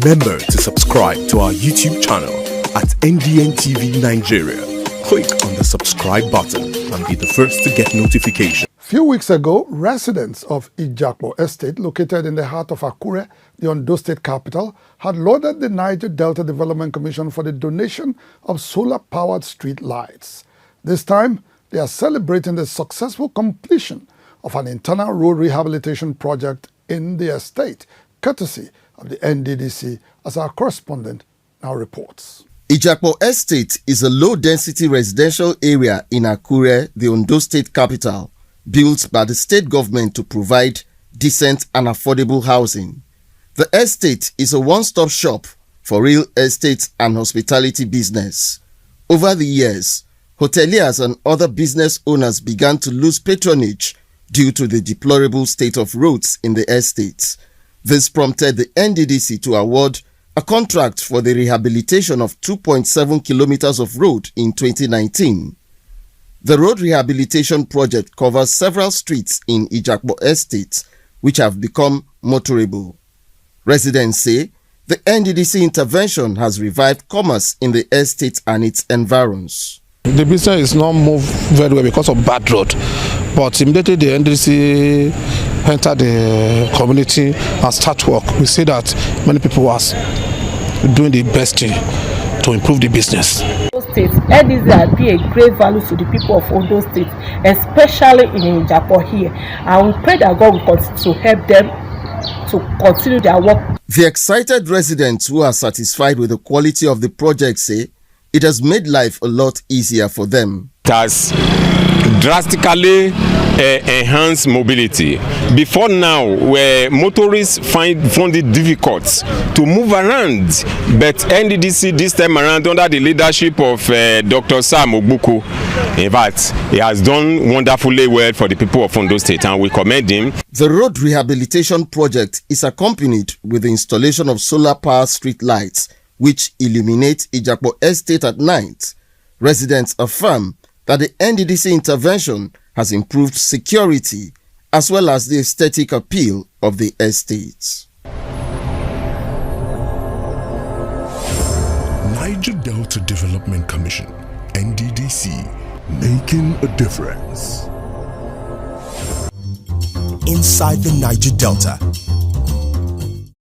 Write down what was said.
Remember to subscribe to our YouTube channel at NDN Nigeria. Click on the subscribe button and be the first to get notifications. Few weeks ago, residents of Ijapo estate, located in the heart of Akure, the Ondo state capital, had lauded the Niger Delta Development Commission for the donation of solar-powered street lights. This time, they are celebrating the successful completion of an internal road rehabilitation project in the estate, courtesy of the Nddc, as our correspondent now reports. Ijapo Estate is a low-density residential area in Akure, the Ondo state capital, built by the state government to provide decent and affordable housing. The estate is a one-stop shop for real estate and hospitality business. Over the years, hoteliers and other business owners began to lose patronage due to the deplorable state of roads in the estate. This prompted the Nddc to award a contract for the rehabilitation of 2.7 kilometers of road in 2019. The road rehabilitation project covers several streets in Ijapo Estate, which have become motorable. Residents say the Nddc intervention has revived commerce in the estate and its environs. The business is not moved very well because of bad road, but immediately the Nddc entered the community and start work. We see that many people are doing the best thing to improve the business. State, Nddc has been a great value to the people of Ondo State, especially in Ijapo here, and we pray that God will continue to help them to continue their work. The excited residents who are satisfied with the quality of the project say it has made life a lot easier for them. It has drastically enhanced mobility. Before now, where motorists found it difficult to move around, but Nddc this time around, under the leadership of Dr. Sam Ogbuku, in fact, he has done wonderfully well for the people of Ondo State, and we commend him. The road rehabilitation project is accompanied with the installation of solar-powered street lights, which illuminate Ijapo Estate at night. Residents affirm that the Nddc intervention has improved security as well as the aesthetic appeal of the estates. Niger Delta Development Commission, NDDC, making a difference. Inside the Niger Delta,